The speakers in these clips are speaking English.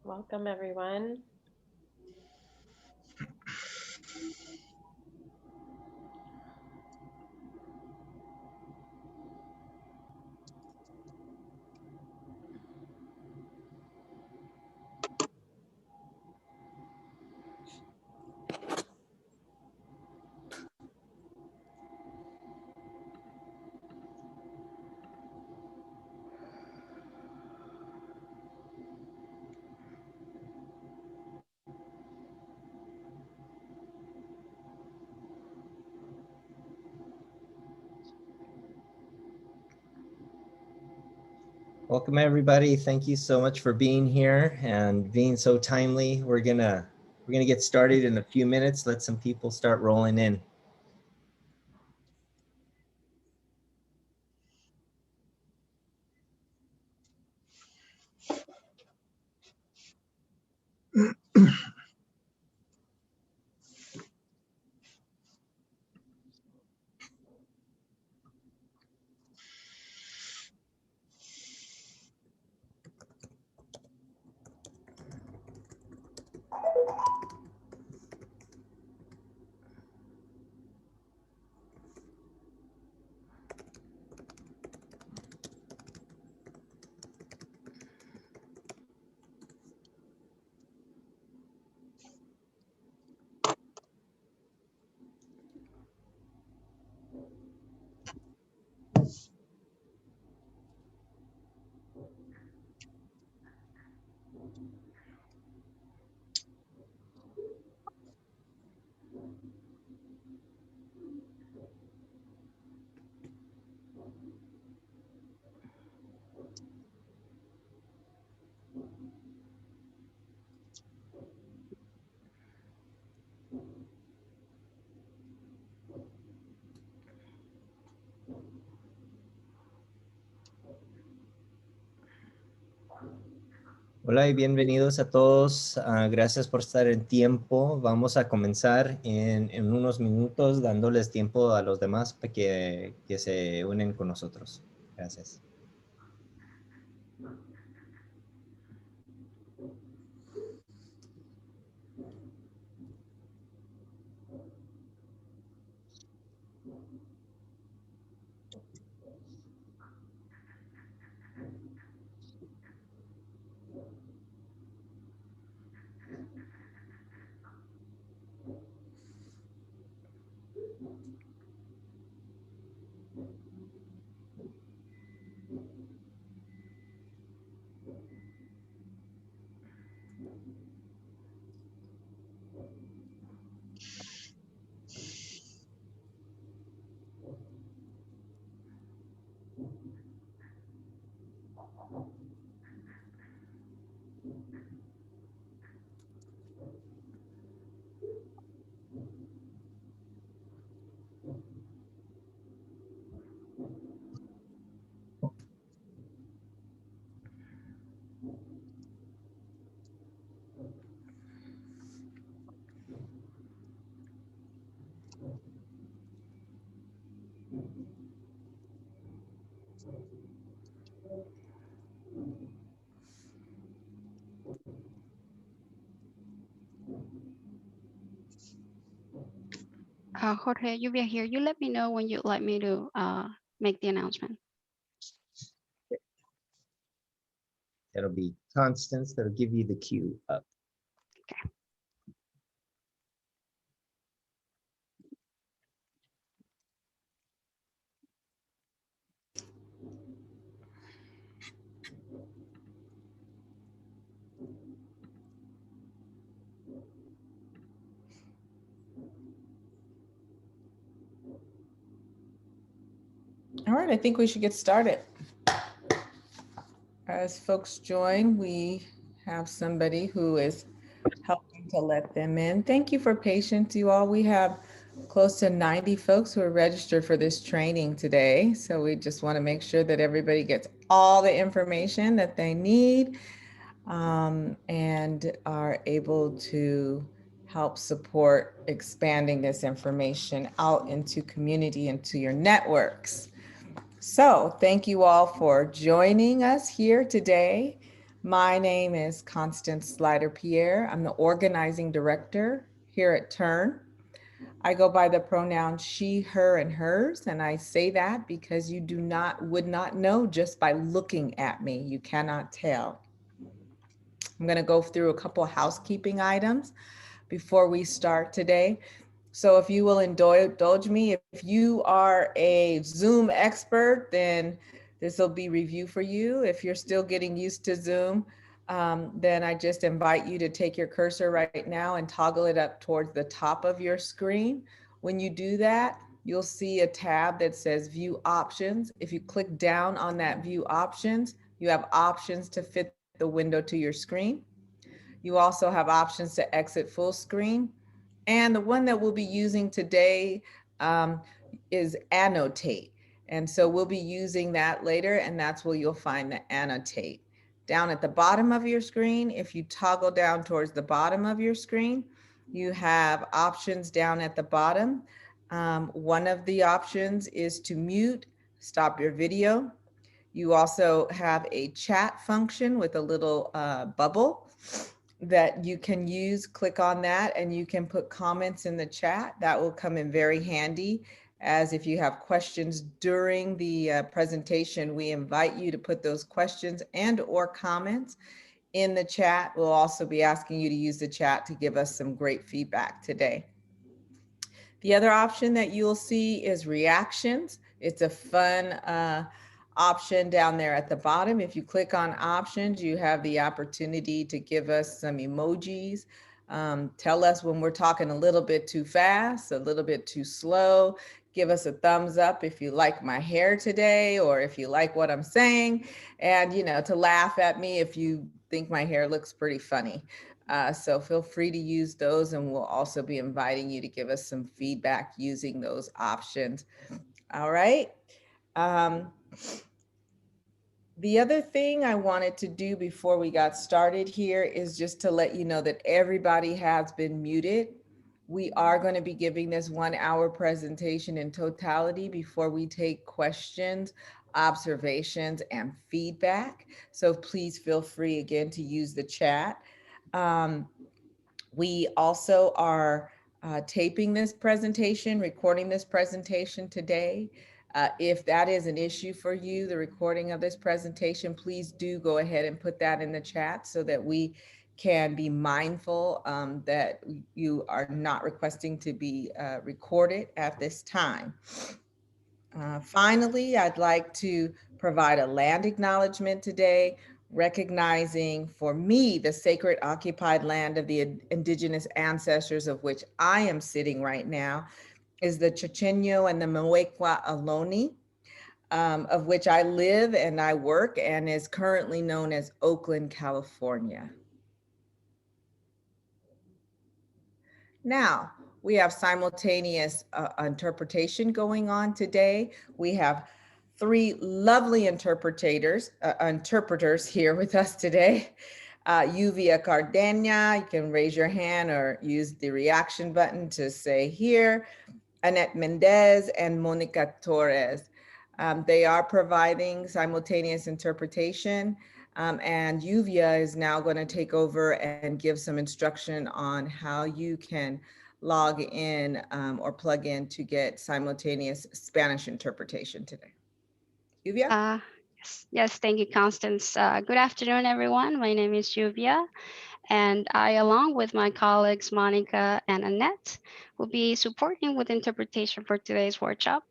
Welcome, everyone. Welcome everybody. Thank you so much for being here and being so timely. We're gonna get started in a few minutes. Let some people start rolling in. Hola y bienvenidos a todos. Gracias por estar en tiempo. Vamos a comenzar en unos minutos dándoles tiempo a los demás para que se unen con nosotros. Gracias. Jorge, Lluvia here. You let me know when you'd like me to make the announcement. That'll be Constance. That'll give you the cue up. Okay. All right, I think we should get started. As folks join, we have somebody who is helping to let them in. Thank you for patience, you all. We have close to 90 folks who are registered for this training today. So we just want to make sure that everybody gets all the information that they need and are able to help support expanding this information out into community, into your networks. So thank you all for joining us here today. My name is Constance Slider-Pierre. I'm the organizing director here at Turn. I go by the pronouns she, her, and hers, and I say that because you would not know just by looking at me. You cannot tell. I'm going to go through a couple of housekeeping items before we start today. So if you will indulge me, if you are a Zoom expert, then this will be review for you. If you're still getting used to Zoom, then I just invite you to take your cursor right now and toggle it up towards the top of your screen. When you do that, you'll see a tab that says View Options. If you click down on that View Options, you have options to fit the window to your screen. You also have options to exit full screen. And the one that we'll be using today is Annotate. And so we'll be using that later, and that's where you'll find the Annotate. Down at the bottom of your screen, if you toggle down towards the bottom of your screen, you have options down at the bottom. One of the options is to mute, stop your video. You also have a chat function with a little bubble that you can use. Click on that and you can put comments in the chat. That will come in very handy, as if you have questions during the presentation, we invite you to put those questions and or comments in the chat. We'll also be asking you to use the chat to give us some great feedback today. The other option that you'll see is reactions. It's a fun option down there at the bottom. If you click on options, you have the opportunity to give us some emojis. Tell us when we're talking a little bit too fast, a little bit too slow. Give us a thumbs up if you like my hair today, or if you like what I'm saying, and to laugh at me if you think my hair looks pretty funny. So feel free to use those, and we'll also be inviting you to give us some feedback using those options. All right. The other thing I wanted to do before we got started here is just to let you know that everybody has been muted. We are going to be giving this 1 hour presentation in totality before we take questions, observations, and feedback. So please feel free again to use the chat. We also are taping this presentation, recording this presentation today. If that is an issue for you, the recording of this presentation, please do go ahead and put that in the chat so that we can be mindful that you are not requesting to be recorded at this time. Finally, I'd like to provide a land acknowledgement today, recognizing for me the sacred occupied land of the indigenous ancestors of which I am sitting right now is the Chochenyo and the Muwekwa Ohlone, of which I live and I work, and is currently known as Oakland, California. Now, we have simultaneous interpretation going on today. We have 3 lovely interpreters here with us today. Yuvia Cardena, you can raise your hand or use the reaction button to say here. Annette Mendez and Monica Torres. They are providing simultaneous interpretation. And Yuvia is now going to take over and give some instruction on how you can log in or plug in to get simultaneous Spanish interpretation today. Yuvia? Yes, thank you, Constance. Good afternoon, everyone. My name is Yuvia, and I, along with my colleagues Monica and Annette, will be supporting with interpretation for today's workshop.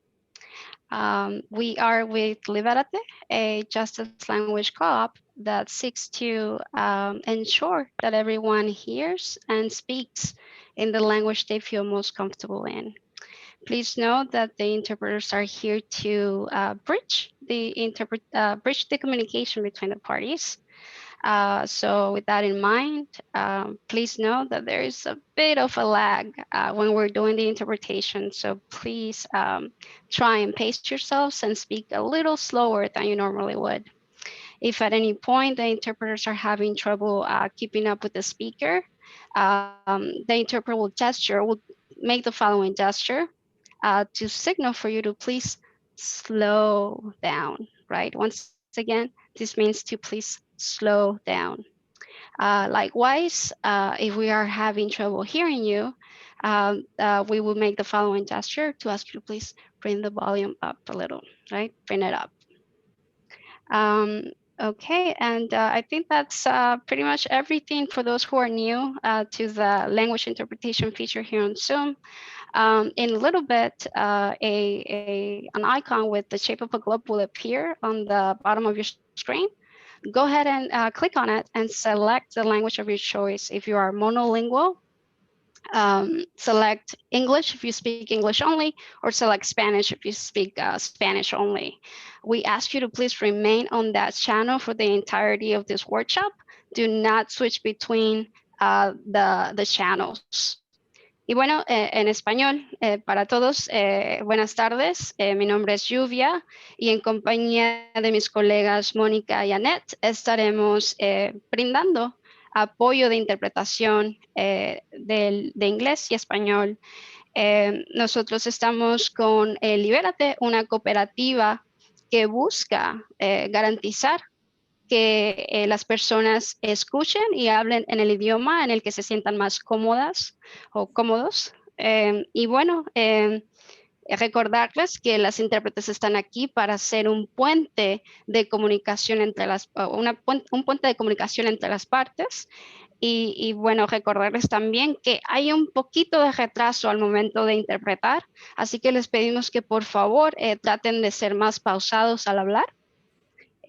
We are with Liberate, a justice language co-op that seeks to ensure that everyone hears and speaks in the language they feel most comfortable in. Please note that the interpreters are here to bridge the communication between the parties. So with that in mind, please note that there is a bit of a lag when we're doing the interpretation. So please try and pace yourselves and speak a little slower than you normally would. If at any point the interpreters are having trouble keeping up with the speaker, the interpreter will make the following gesture to signal for you to please slow down, right? Once again, this means to please slow down. Likewise, if we are having trouble hearing you, we will make the following gesture to ask you to please bring the volume up a little, right? Bring it up. Okay, and I think that's pretty much everything for those who are new to the language interpretation feature here on Zoom. In a little bit, an icon with the shape of a globe will appear on the bottom of your screen. Go ahead and click on it and select the language of your choice. If you are monolingual, select English if you speak English only, or select Spanish if you speak Spanish only. We ask you to please remain on that channel for the entirety of this workshop. Do not switch between the channels. Y bueno, en español, para todos, buenas tardes. Mi nombre es Lluvia y en compañía de mis colegas Mónica y Annette estaremos brindando apoyo de interpretación de inglés y español. Nosotros estamos con Libérate, una cooperativa que busca garantizar que las personas escuchen y hablen en el idioma en el que se sientan más cómodas o cómodos. Y bueno, recordarles que las intérpretes están aquí para ser un puente de comunicación entre un puente de comunicación entre las partes. Y bueno, recordarles también que hay un poquito de retraso al momento de interpretar, así que les pedimos que por favor traten de ser más pausados al hablar.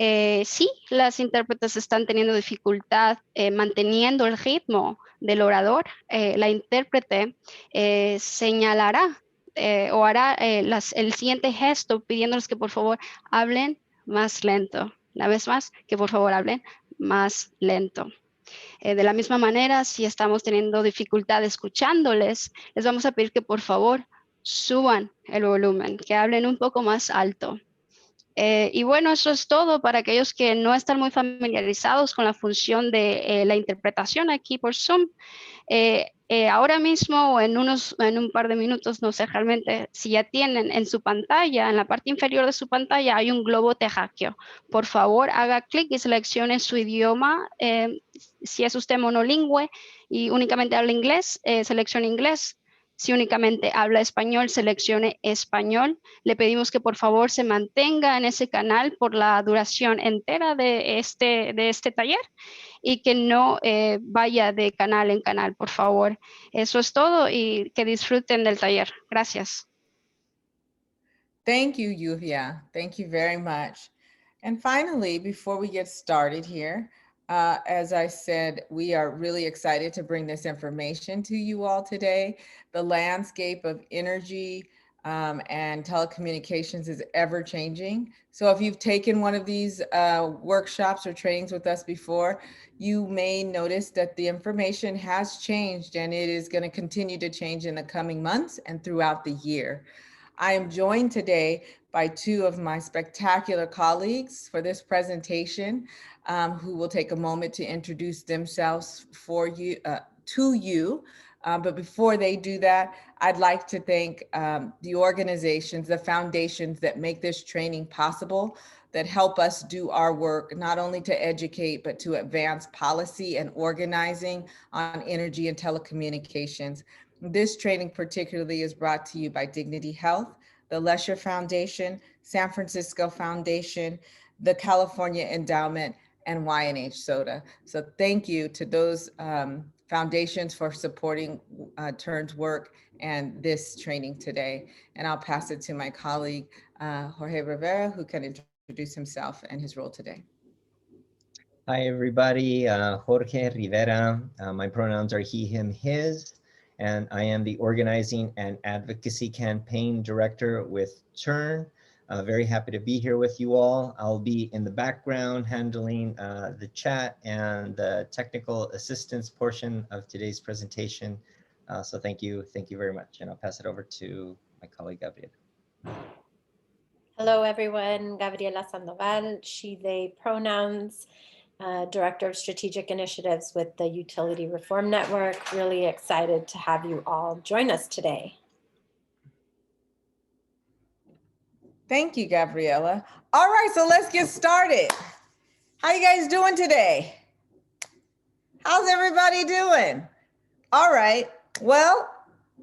Sí, las intérpretes están teniendo dificultad manteniendo el ritmo del orador. La intérprete señalará o hará el siguiente gesto pidiéndoles que por favor hablen más lento. Una vez más, que por favor hablen más lento. De la misma manera, si estamos teniendo dificultad escuchándoles, les vamos a pedir que por favor suban el volumen, que hablen un poco más alto. Y bueno, eso es todo para aquellos que no están muy familiarizados con la función de la interpretación aquí por Zoom. Ahora mismo o en un par de minutos, no sé realmente si ya tienen en su pantalla, en la parte inferior de su pantalla hay un globo terráqueo. Por favor, haga clic y seleccione su idioma. Si es usted monolingüe y únicamente habla inglés, seleccione inglés. Si únicamente habla español, seleccione español. Le pedimos que por favor se mantenga en ese canal por la duración entera de este taller y que no vaya de canal en canal, por favor. Eso es todo y que disfruten del taller. Gracias. Thank you, Lluvia. Thank you very much. And finally, before we get started here, as I said, we are really excited to bring this information to you all today. The landscape of energy and telecommunications is ever changing. So if you've taken one of these workshops or trainings with us before, you may notice that the information has changed and it is going to continue to change in the coming months and throughout the year. I am joined today by two of my spectacular colleagues for this presentation, who will take a moment to introduce themselves to you. But before they do that, I'd like to thank the organizations, the foundations that make this training possible, that help us do our work, not only to educate, but to advance policy and organizing on energy and telecommunications. This training particularly is brought to you by Dignity Health, the Lesher Foundation, San Francisco Foundation, the California Endowment, and YNH Soda. So thank you to those foundations for supporting Turn's work and this training today. And I'll pass it to my colleague, Jorge Rivera, who can introduce himself and his role today. Hi, everybody. Jorge Rivera. My pronouns are he, him, his. And I am the Organizing and Advocacy Campaign Director with Turn. Very happy to be here with you all. I'll be in the background handling the chat and the technical assistance portion of today's presentation. So thank you very much. And I'll pass it over to my colleague, Gabriela. Hello, everyone. Gabriela Sandoval, she, they pronouns. Director of Strategic Initiatives with the Utility Reform Network. Really excited to have you all join us today. Thank you, Gabriela. All right, so let's get started. How you guys doing today? How's everybody doing? All right. Well,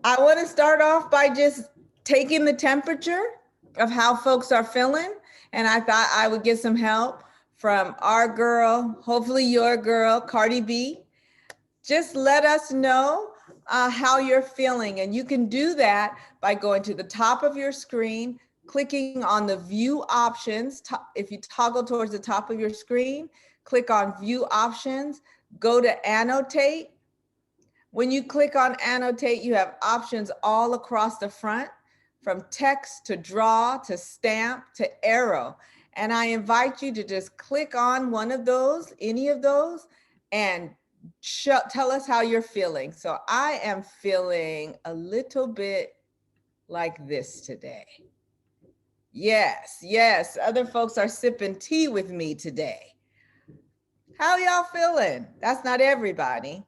I want to start off by just taking the temperature of how folks are feeling. And I thought I would get some help from our girl, hopefully your girl, Cardi B. Just let us know how you're feeling. And you can do that by going to the top of your screen, clicking on the view options. If you toggle towards the top of your screen, click on view options, go to annotate. When you click on annotate, you have options all across the front, from text to draw to stamp to arrow. And I invite you to just click on one of those, any of those, and tell us how you're feeling. So I am feeling a little bit like this today. Yes, yes, other folks are sipping tea with me today. How y'all feeling? That's not everybody.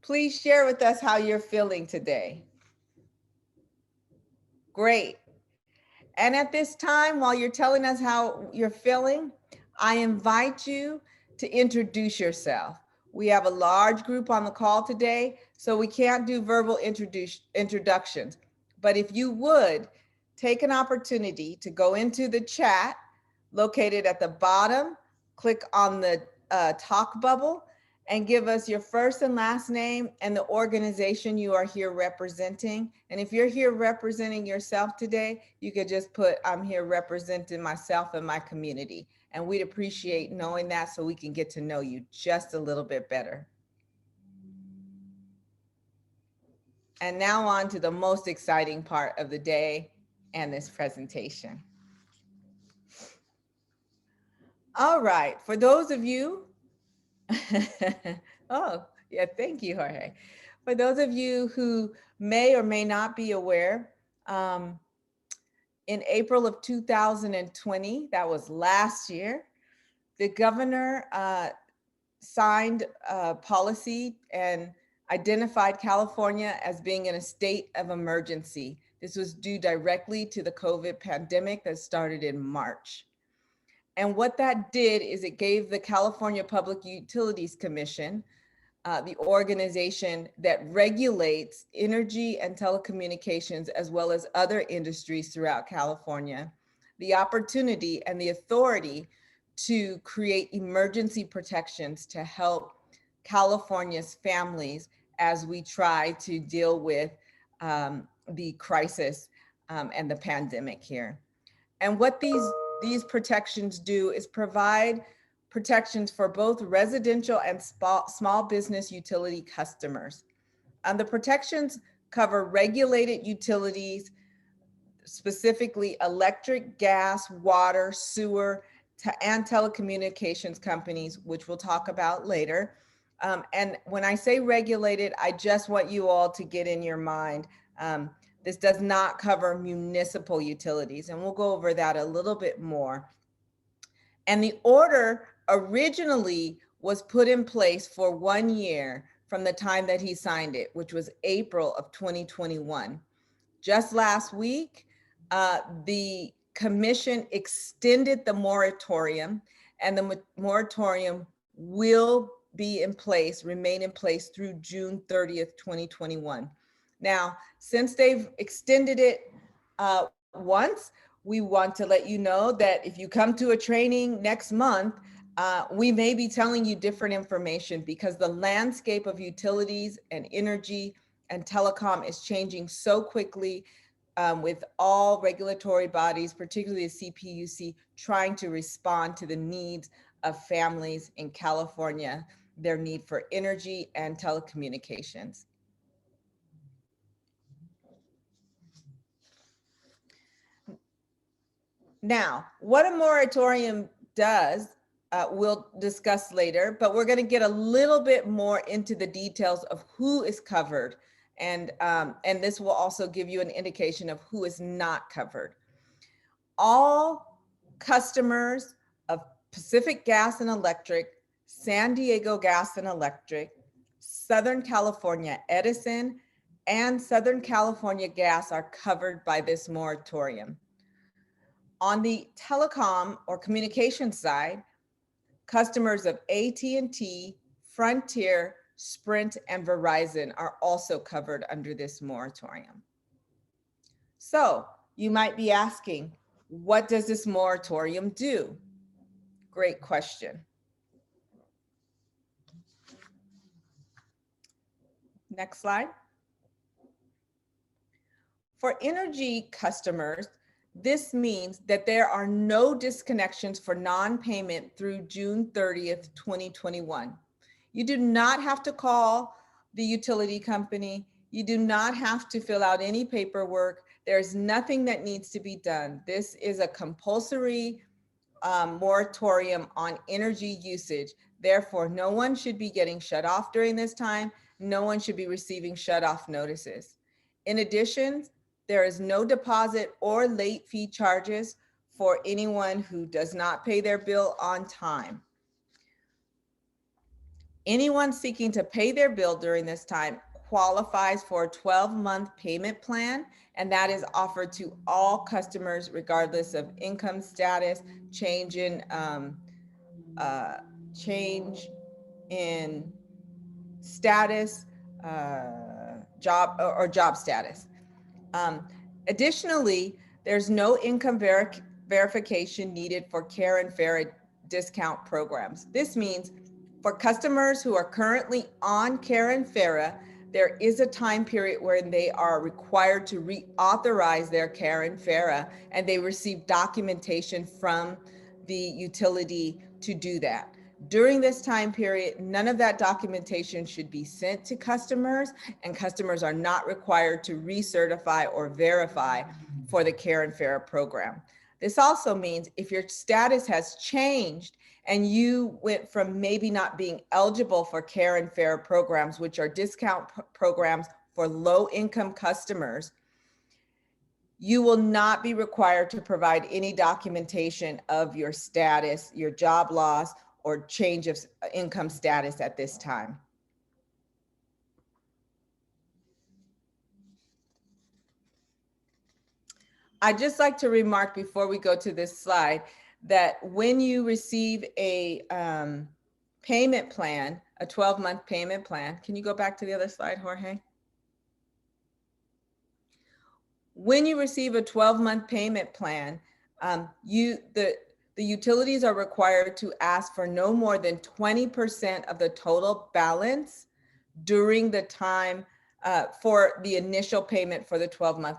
Please share with us how you're feeling today. Great. And at this time, while you're telling us how you're feeling, I invite you to introduce yourself. We have a large group on the call today, so we can't do verbal introductions. But if you would, take an opportunity to go into the chat located at the bottom, click on the talk bubble, and give us your first and last name and the organization you are here representing. And if you're here representing yourself today, you could just put, I'm here representing myself and my community. And we'd appreciate knowing that so we can get to know you just a little bit better. And now on to the most exciting part of the day and this presentation. All right, for those of you, oh, yeah, thank you, Jorge. For those of you who may or may not be aware, in April of 2020, that was last year, the governor signed a policy and identified California as being in a state of emergency. This was due directly to the COVID pandemic that started in March. And what that did is it gave the California Public Utilities Commission, the organization that regulates energy and telecommunications, as well as other industries throughout California, the opportunity and the authority to create emergency protections to help California's families as we try to deal with the crisis and the pandemic here. And what these protections do is provide protections for both residential and small business utility customers. And the protections cover regulated utilities, specifically electric, gas, water, sewer, and telecommunications companies, which we'll talk about later. And when I say regulated, I just want you all to get in your mind, this does not cover municipal utilities, and we'll go over that a little bit more. And the order originally was put in place for 1 year from the time that he signed it, which was April of 2021. Just last week, the commission extended the moratorium, and the moratorium will be in place, remain in place through June 30th, 2021. Now, since they've extended it once, we want to let you know that if you come to a training next month, we may be telling you different information because the landscape of utilities and energy and telecom is changing so quickly, with all regulatory bodies, particularly the CPUC, trying to respond to the needs of families in California, their need for energy and telecommunications. Now, what a moratorium does, we'll discuss later, but we're going to get a little bit more into the details of who is covered. And this will also give you an indication of who is not covered. All customers of Pacific Gas and Electric, San Diego Gas and Electric, Southern California Edison, and Southern California Gas are covered by this moratorium. On the telecom or communication side, customers of AT&T, Frontier, Sprint, and Verizon are also covered under this moratorium. So you might be asking, what does this moratorium do? Great question. Next slide. For energy customers, this means that there are no disconnections for non-payment through June 30th, 2021. You do not have to call the utility company. You do not have to fill out any paperwork. There's nothing that needs to be done. This is a compulsory moratorium on energy usage. Therefore, no one should be getting shut off during this time. No one should be receiving shut-off notices. In addition, there is no deposit or late fee charges for anyone who does not pay their bill on time. Anyone seeking to pay their bill during this time qualifies for a 12-month payment plan, and that is offered to all customers regardless of income status, change in status, job status. Additionally, there's no income verification needed for CARE and FARA discount programs. This means for customers who are currently on CARE and FARA, there is a time period where they are required to reauthorize their CARE and FARA, and they receive documentation from the utility to do that. During this time period, none of that documentation should be sent to customers, and customers are not required to recertify or verify for the CARE and FARA program. This also means if your status has changed and you went from maybe not being eligible for CARE and FARA programs, which are discount programs for low-income customers, you will not be required to provide any documentation of your status, your job loss, or change of income status at this time. I'd just like to remark before we go to this slide that when you receive a payment plan, a 12-month payment plan, can you go back to the other slide, Jorge? When you receive a 12-month payment plan, the utilities are required to ask for no more than 20% of the total balance during the time for the initial payment for the 12-month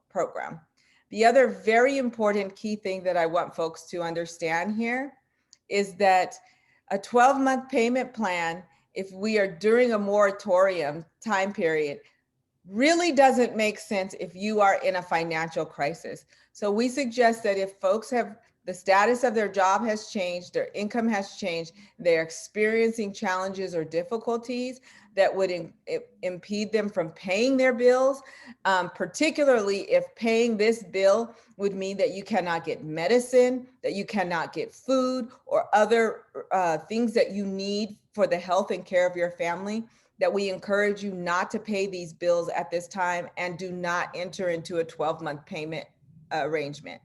program. The other very important key thing that I want folks to understand here is that a 12-month payment plan, if we are during a moratorium time period, really doesn't make sense if you are in a financial crisis. So we suggest that if folks have the status of their job has changed, their income has changed, they're experiencing challenges or difficulties that would impede them from paying their bills, particularly if paying this bill would mean that you cannot get medicine, that you cannot get food or other things that you need for the health and care of your family, that we encourage you not to pay these bills at this time and do not enter into a 12-month payment arrangement.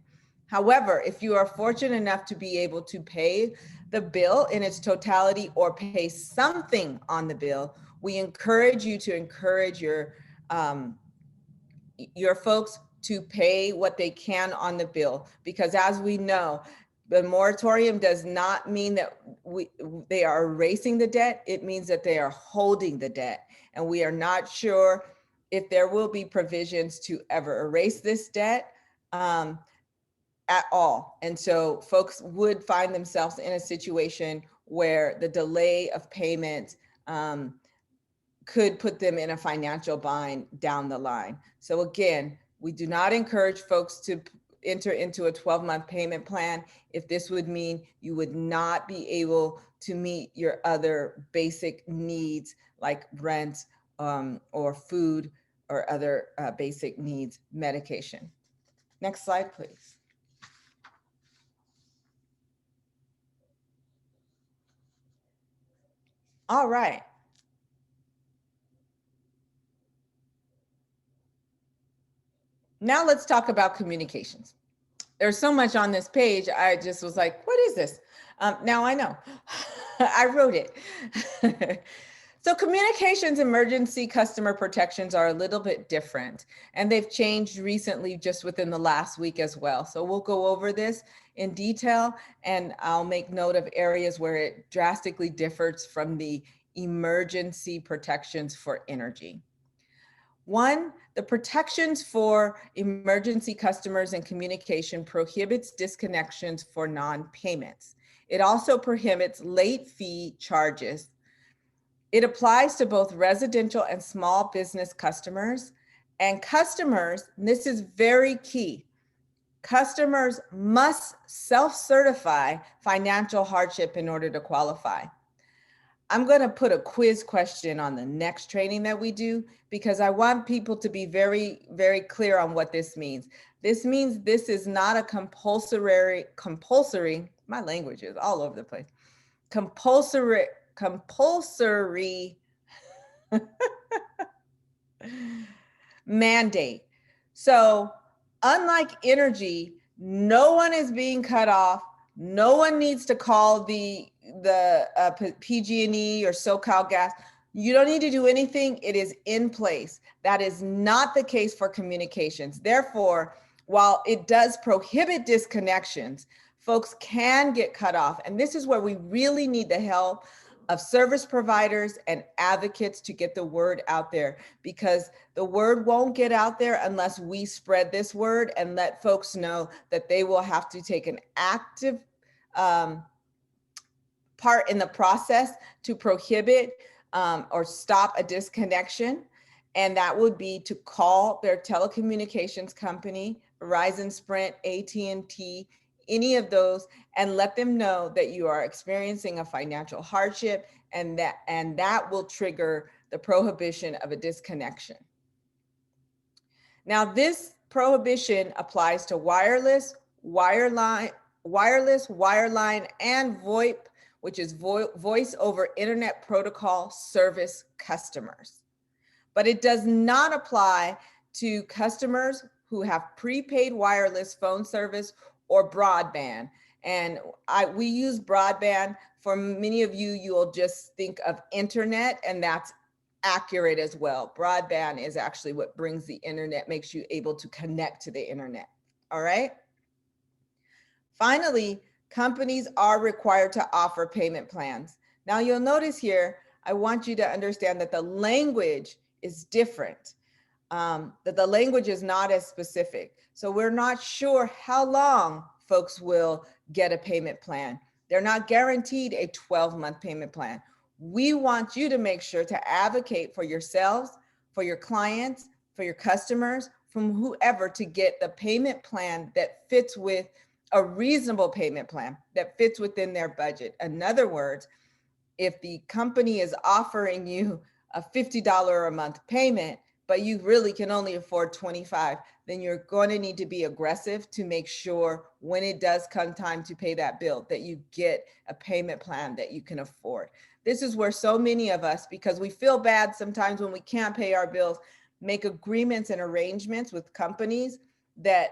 However, if you are fortunate enough to be able to pay the bill in its totality or pay something on the bill, we encourage you to encourage your folks to pay what they can on the bill, because as we know, the moratorium does not mean that they are erasing the debt. It means that they are holding the debt. And we are not sure if there will be provisions to ever erase this debt at all. And so folks would find themselves in a situation where the delay of payment could put them in a financial bind down the line. So again, we do not encourage folks to enter into a 12-month payment plan if this would mean you would not be able to meet your other basic needs like rent or food or other basic needs, medication. Next slide, please. All right. Now let's talk about communications. there's so much on this page. I just was like, what is this? Now I know. I wrote it. So communications emergency customer protections are a little bit different, and they've changed recently just within the last week as well. So we'll go over this in detail, and I'll make note of areas where it drastically differs from the emergency protections for energy. One, the protections for emergency customers and communication prohibits disconnections for non-payments. It also prohibits late fee charges. It applies to both residential and small business customers. And customers, and this is very key, customers must self-certify financial hardship in order to qualify. I'm going to put a quiz question on the next training that we do, because I want people to be very, very clear on what this means. This means this is not a compulsory, my language is all over the place, compulsory mandate. So unlike energy, no one is being cut off. No one needs to call the PG&E or SoCalGas. You don't need to do anything. It is in place. That is not the case for communications. Therefore, while it does prohibit disconnections, folks can get cut off. And this is where we really need the help of service providers and advocates to get the word out there, because the word won't get out there unless we spread this word and let folks know that they will have to take an active part in the process to prohibit or stop a disconnection. And that would be to call their telecommunications company, Verizon, Sprint, AT&T, any of those, and let them know that you are experiencing a financial hardship, and that will trigger the prohibition of a disconnection. Now, this prohibition applies to wireless, wireline, and VoIP, which is voice over internet protocol service customers. But it does not apply to customers who have prepaid wireless phone service or broadband. And we use broadband. For many of you, you'll just think of internet, and that's accurate as well. Broadband is actually what brings the internet, makes you able to connect to the internet. All right. Finally, companies are required to offer payment plans. Now you'll notice here, I want you to understand that the language is different, that the language is not as specific. So we're not sure how long folks will get a payment plan. They're not guaranteed a 12-month payment plan. We want you to make sure to advocate for yourselves, for your clients, for your customers, from whoever, to get the payment plan that fits with a reasonable payment plan that fits within their budget. In other words, if the company is offering you a $50 a month payment, but you really can only afford $25, then you're going to need to be aggressive to make sure when it does come time to pay that bill, that you get a payment plan that you can afford. This is where so many of us, because we feel bad sometimes when we can't pay our bills, make agreements and arrangements with companies that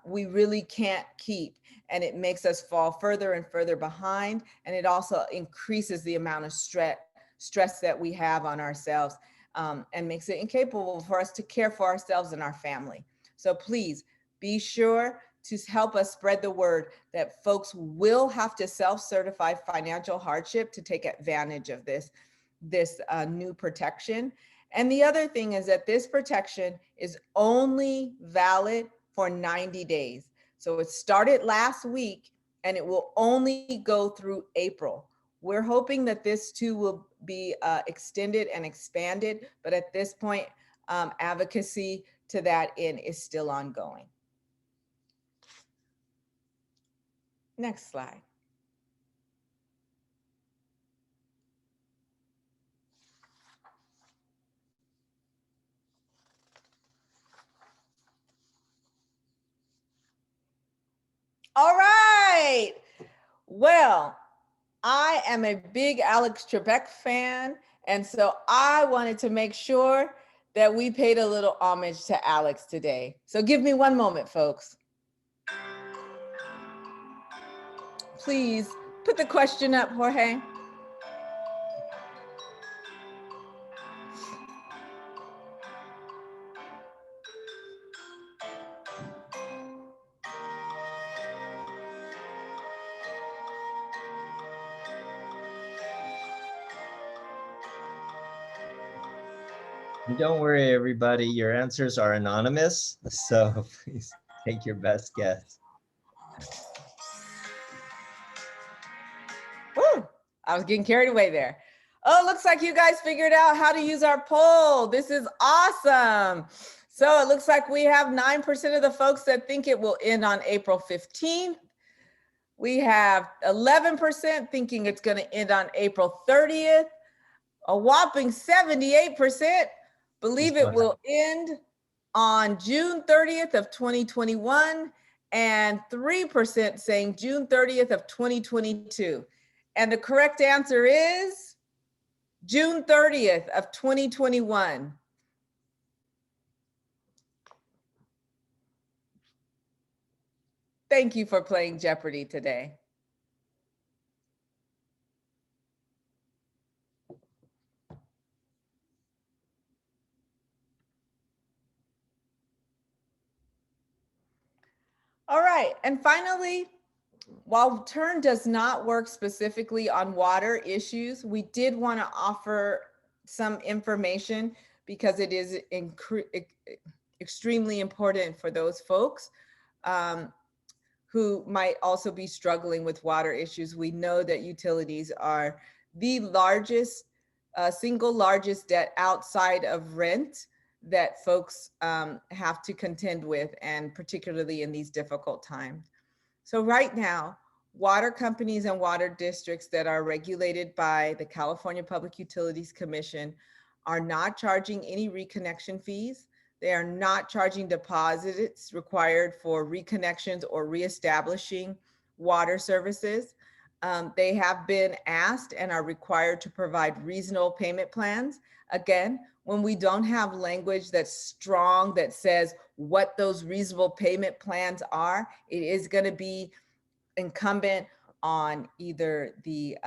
we really can't keep. And it makes us fall further and further behind. And it also increases the amount of stress that we have on ourselves, and makes it incapable for us to care for ourselves and our family. So please be sure to help us spread the word that folks will have to self-certify financial hardship to take advantage of this new protection. And the other thing is that this protection is only valid for 90 days. So it started last week and it will only go through April. We're hoping that this too will be extended and expanded, but at this point, advocacy to that end is still ongoing. Next slide. All right. Well, I am a big Alex Trebek fan, and so I wanted to make sure that we paid a little homage to Alex today. So give me one moment, folks. please put the question up, Jorge. Don't worry, everybody. Your answers are anonymous, so please take your best guess. Woo, I was getting carried away there. Oh, looks like you guys figured out how to use our poll. This is awesome. So it looks like we have 9% of the folks that think it will end on April 15th. We have 11% thinking it's going to end on April 30th. A whopping 78% believe it will end on June 30th of 2021, and 3% saying June 30th of 2022. And the correct answer is June 30th of 2021. Thank you for playing Jeopardy today. All right, and finally, while TURN does not work specifically on water issues, we did want to offer some information because it is extremely important for those folks who might also be struggling with water issues. We know that utilities are the largest, single largest debt outside of rent that folks have to contend with, and particularly in these difficult times. So right now, water companies and water districts that are regulated by the California Public Utilities Commission are not charging any reconnection fees. They are not charging deposits required for reconnections or reestablishing water services. They have been asked and are required to provide reasonable payment plans. Again, when we don't have language that's strong that says what those reasonable payment plans are, it is going to be incumbent on either the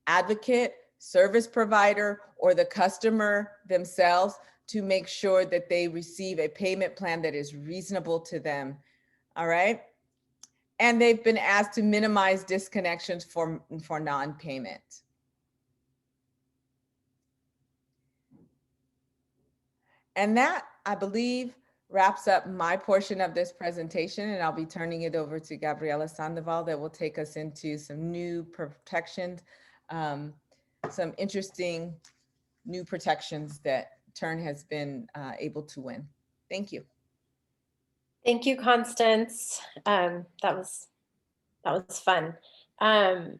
advocate, service provider, or the customer themselves to make sure that they receive a payment plan that is reasonable to them. All right. And they've been asked to minimize disconnections for non-payment. And that, I believe, wraps up my portion of this presentation, and I'll be turning it over to Gabriela Sandoval that will take us into some new protections, some interesting new protections that TURN has been able to win. Thank you. Thank you, Constance. That was fun. On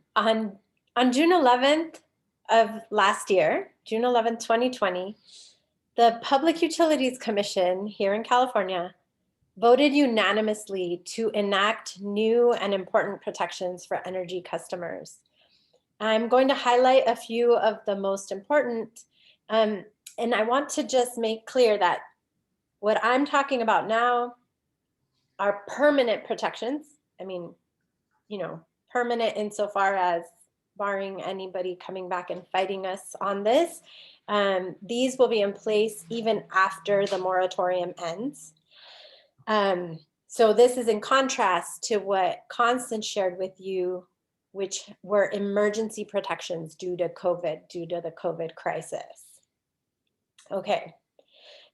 June 11th of last year, June 11th, 2020, the Public Utilities Commission here in California voted unanimously to enact new and important protections for energy customers. I'm going to highlight a few of the most important, and I want to just make clear that what I'm talking about now are permanent protections. I mean, you know, permanent insofar as barring anybody coming back and fighting us on this. These will be in place even after the moratorium ends. So this is in contrast to what Constance shared with you, which were emergency protections due to the COVID crisis. Okay,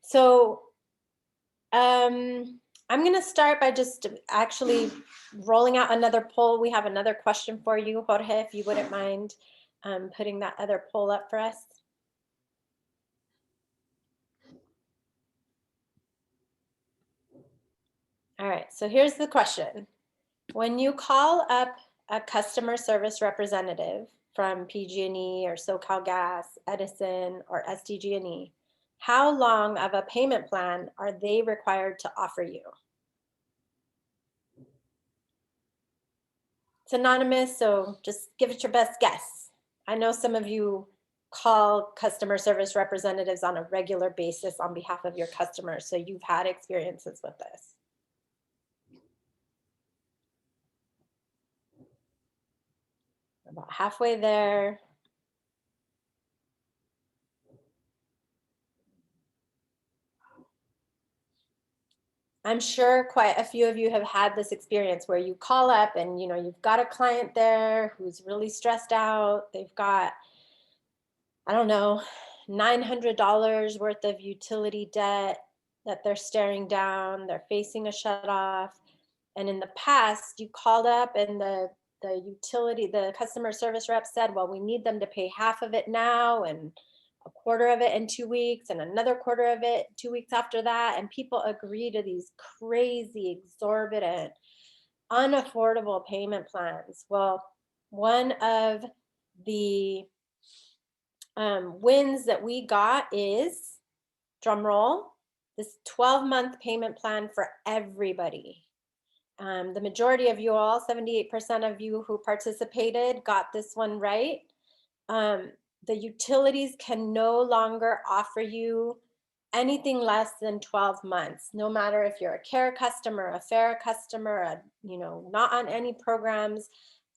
so I'm going to start by just actually rolling out another poll. We have another question for you, Jorge, if you wouldn't mind putting that other poll up for us. All right, so here's the question. When you call up a customer service representative from PG&E or SoCalGas, Edison, or SDG&E, how long of a payment plan are they required to offer you? It's anonymous, so just give it your best guess. I know some of you call customer service representatives on a regular basis on behalf of your customers, so you've had experiences with this. About halfway there. I'm sure quite a few of you have had this experience where you call up and you've got a client there who's really stressed out. They've got, I don't know, $900 worth of utility debt that they're staring down. They're facing a shut off. And in the past, you called up and the customer service rep said, well, we need them to pay half of it now and a quarter of it in 2 weeks and another quarter of it 2 weeks after that. And people agree to these crazy, exorbitant, unaffordable payment plans. Well, one of the wins that we got is, drum roll, this 12-month payment plan for everybody. The majority of you all, 78% of you who participated, got this one right. The utilities can no longer offer you anything less than 12 months, no matter if you're a CARE customer, a FARA customer, not on any programs.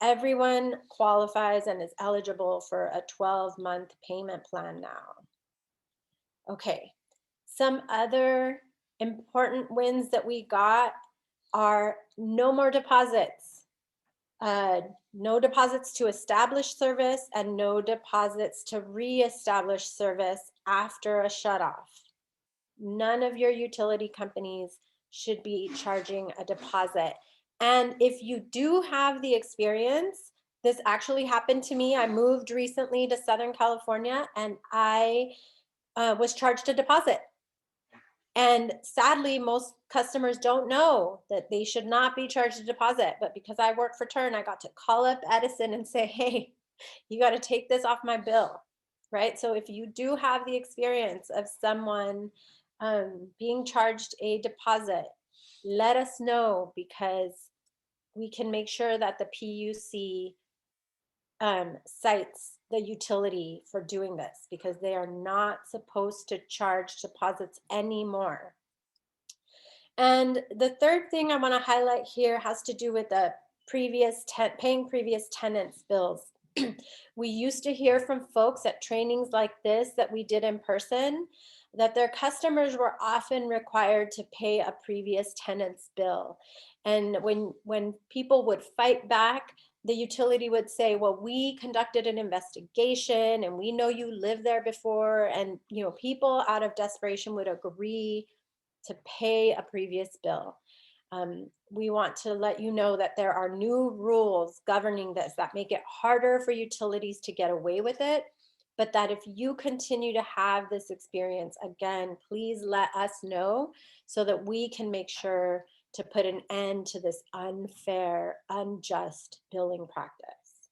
Everyone qualifies and is eligible for a 12-month payment plan now. Okay, some other important wins that we got are no more deposits, no deposits to establish service, and no deposits to reestablish service after a shutoff. None of your utility companies should be charging a deposit. And if you do have the experience, this actually happened to me. I moved recently to Southern California and I was charged a deposit. And sadly, most customers don't know that they should not be charged a deposit. But because I work for Turn, I got to call up Edison and say, hey, you got to take this off my bill, right? So if you do have the experience of someone being charged a deposit, let us know, because we can make sure that the PUC cites the utility for doing this, because they are not supposed to charge deposits anymore. And the third thing I want to highlight here has to do with the paying previous tenants' bills. We used to hear from folks at trainings like this that we did in person that their customers were often required to pay a previous tenant's bill. And when people would fight back, the utility would say, well, we conducted an investigation and we know you lived there before. And people out of desperation would agree to pay a previous bill. We want to let you know that there are new rules governing this that make it harder for utilities to get away with it, but that if you continue to have this experience, again, please let us know so that we can make sure to put an end to this unfair, unjust billing practice.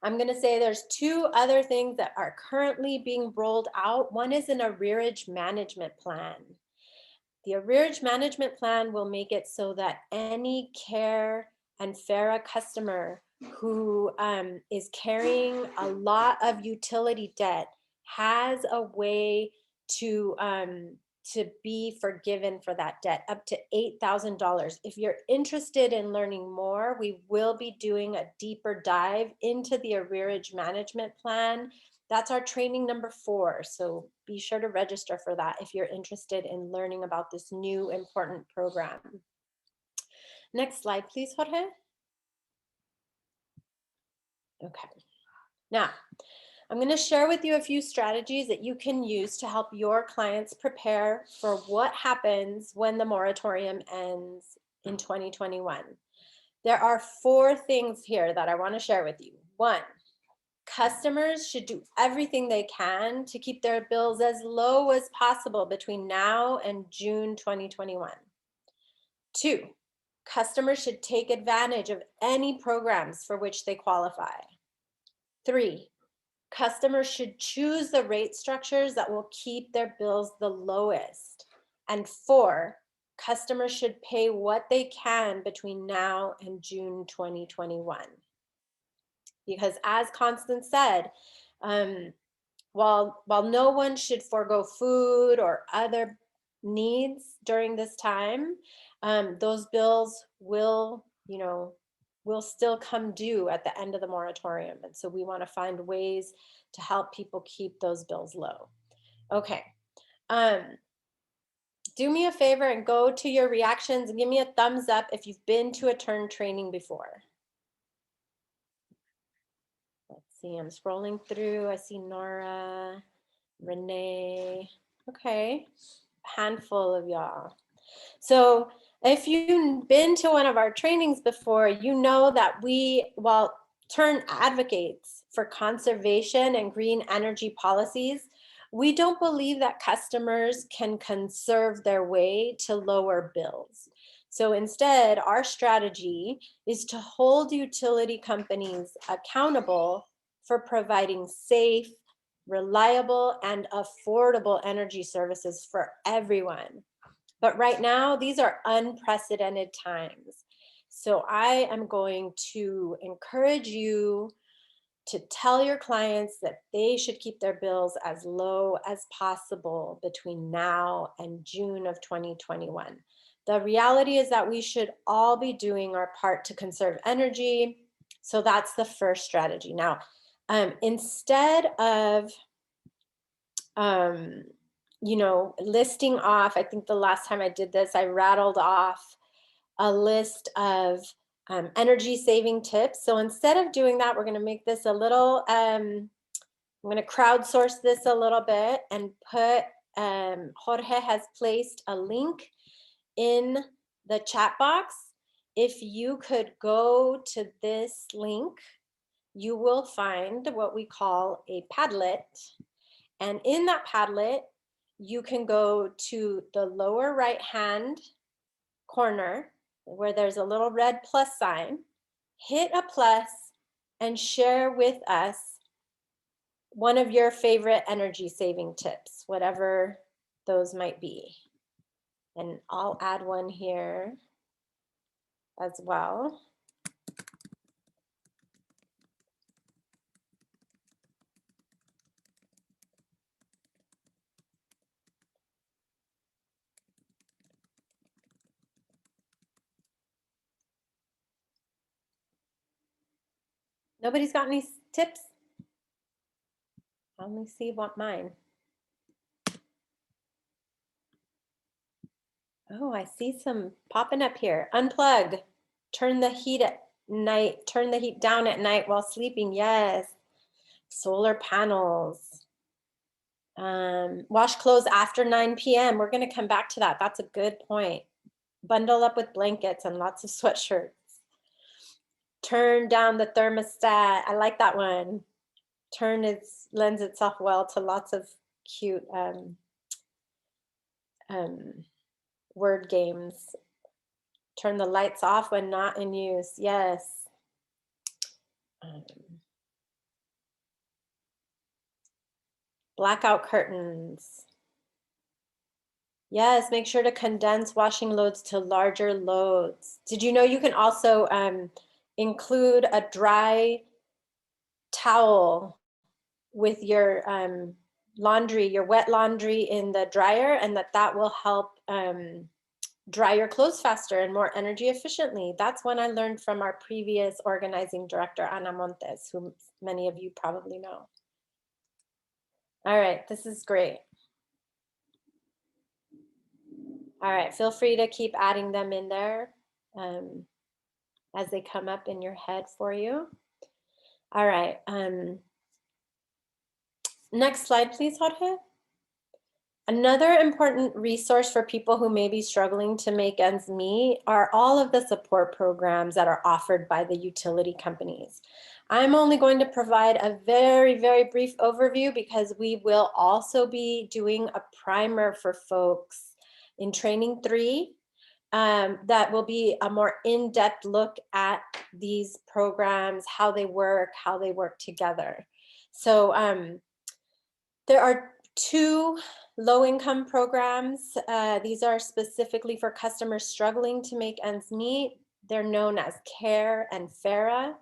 I'm going to say there's two other things that are currently being rolled out. One is an arrearage management plan. The arrearage management plan will make it so that any CARE and FARA customer who is carrying a lot of utility debt has a way to be forgiven for that debt, up to $8,000. If you're interested in learning more, we will be doing a deeper dive into the arrearage management plan. That's our training number 4. So be sure to register for that if you're interested in learning about this new important program. Next slide, please, Jorge. Okay. Now, I'm going to share with you a few strategies that you can use to help your clients prepare for what happens when the moratorium ends in 2021. There are 4 things here that I want to share with you. 1, customers should do everything they can to keep their bills as low as possible between now and June 2021. 2, customers should take advantage of any programs for which they qualify. 3, customers should choose the rate structures that will keep their bills the lowest. And 4, customers should pay what they can between now and June 2021. Because as Constance said, while no one should forego food or other needs during this time, those bills will, will still come due at the end of the moratorium. And so we want to find ways to help people keep those bills low. Okay. Do me a favor and go to your reactions and give me a thumbs up if you've been to a turn training before. Let's see, I'm scrolling through. I see Nora, Renee. Okay, handful of y'all. So if you've been to one of our trainings before, you know that we, while Turn advocates for conservation and green energy policies, we don't believe that customers can conserve their way to lower bills. So instead, our strategy is to hold utility companies accountable for providing safe, reliable, and affordable energy services for everyone. But right now, these are unprecedented times. So I am going to encourage you to tell your clients that they should keep their bills as low as possible between now and June of 2021. The reality is that we should all be doing our part to conserve energy. So that's the first strategy. Now, instead of listing off, I think the last time I did this, I rattled off a list of energy saving tips. So instead of doing that, we're going to make this a little, I'm going to crowdsource this a little bit and put, Jorge has placed a link in the chat box. If you could go to this link, you will find what we call a Padlet. And in that Padlet, you can go to the lower right-hand corner where there's a little red plus sign, hit a plus and share with us one of your favorite energy saving tips, whatever those might be. And I'll add one here as well. Nobody's got any tips? Let me see what mine. Oh, I see some popping up here. Unplug, turn the heat at night, turn the heat down at night while sleeping. Yes. Solar panels. Wash clothes after 9 p.m. We're going to come back to that. That's a good point. Bundle up with blankets and lots of sweatshirts. Turn down the thermostat. I like that one. Lends itself well to lots of cute word games. Turn the lights off when not in use. Yes. Blackout curtains. Yes, make sure to condense washing loads to larger loads. Did you know you can also include a dry towel with your laundry, your wet laundry in the dryer, and that will help dry your clothes faster and more energy efficiently. That's one I learned from our previous organizing director, Ana Montes, who many of you probably know. All right, this is great. All right, feel free to keep adding them in there as they come up in your head for you. All right, next slide, please, Jorge. Another important resource for people who may be struggling to make ends meet are all of the support programs that are offered by the utility companies. I'm only going to provide a very, very brief overview because we will also be doing a primer for folks in training 3 that will be a more in-depth look at these programs, how they work together. So there are 2 low-income programs. These are specifically for customers struggling to make ends meet. They're known as CARE and FARA.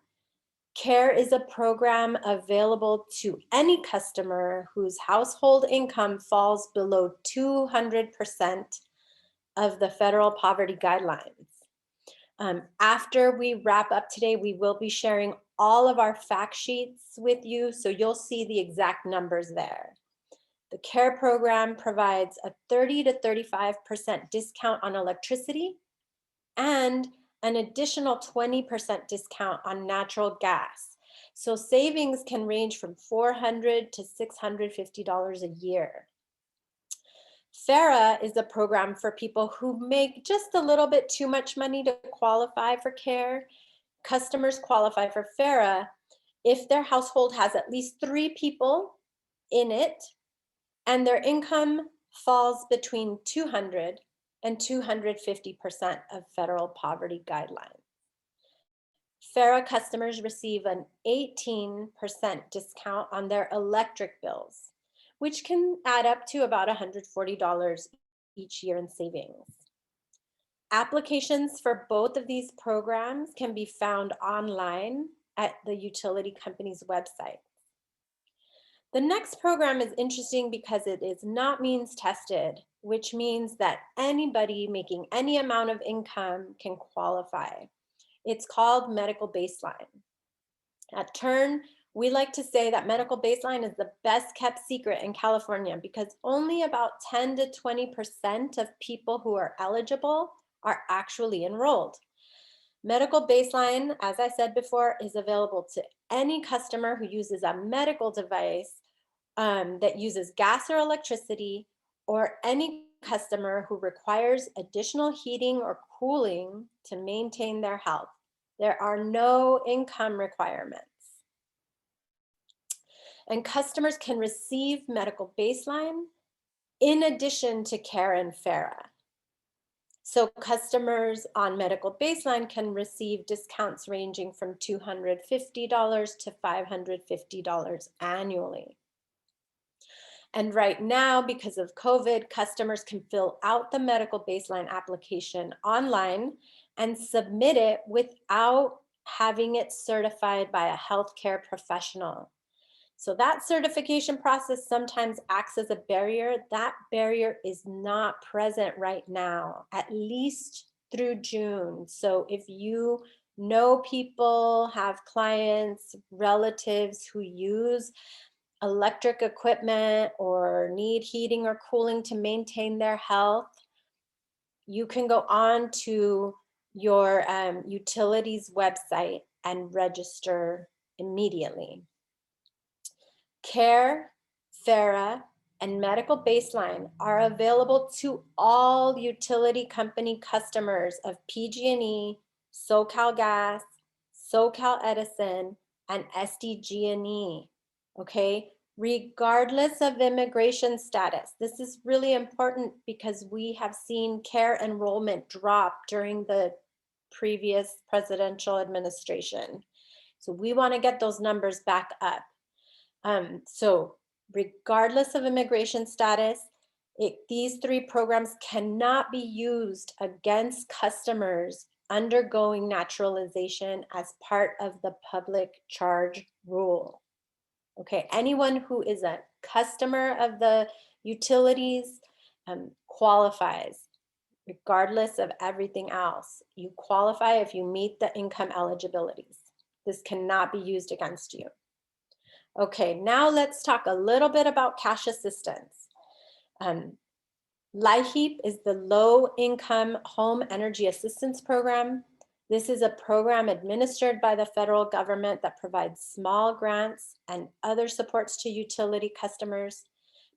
CARE is a program available to any customer whose household income falls below 200% of the federal poverty guidelines. After we wrap up today, we will be sharing all of our fact sheets with you, so you'll see the exact numbers there. The CARE program provides a 30 to 35% discount on electricity and an additional 20% discount on natural gas. So savings can range from $400 to $650 a year. FARA is a program for people who make just a little bit too much money to qualify for CARE. Customers qualify for FARA if their household has at least 3 people in it and their income falls between 200 and 250% of federal poverty guidelines. FARA customers receive an 18% discount on their electric bills, which can add up to about $140 each year in savings. Applications for both of these programs can be found online at the utility company's website. The next program is interesting because it is not means tested, which means that anybody making any amount of income can qualify. It's called Medical Baseline. At Turn, we like to say that Medical Baseline is the best kept secret in California because only about 10 to 20% of people who are eligible are actually enrolled. Medical Baseline, as I said before, is available to any customer who uses a medical device that uses gas or electricity, or any customer who requires additional heating or cooling to maintain their health. There are no income requirements. And customers can receive Medical Baseline in addition to CARE and FARA. So customers on Medical Baseline can receive discounts ranging from $250 to $550 annually. And right now, because of COVID, customers can fill out the Medical Baseline application online and submit it without having it certified by a healthcare professional. So that certification process sometimes acts as a barrier. That barrier is not present right now, at least through June. So if you know people, have clients, relatives who use electric equipment or need heating or cooling to maintain their health, you can go on to your utilities website and register immediately. CARE, FARA, and Medical Baseline are available to all utility company customers of PG&E, SoCalGas, SoCal Edison, and SDG&E, okay? Regardless of immigration status. This is really important because we have seen CARE enrollment drop during the previous presidential administration. So we want to get those numbers back up. So regardless of immigration status, these 3 programs cannot be used against customers undergoing naturalization as part of the public charge rule. Okay, anyone who is a customer of the utilities qualifies regardless of everything else. You qualify if you meet the income eligibilities. This cannot be used against you. Okay, now let's talk a little bit about cash assistance. LIHEAP is the Low Income Home Energy Assistance Program. This is a program administered by the federal government that provides small grants and other supports to utility customers.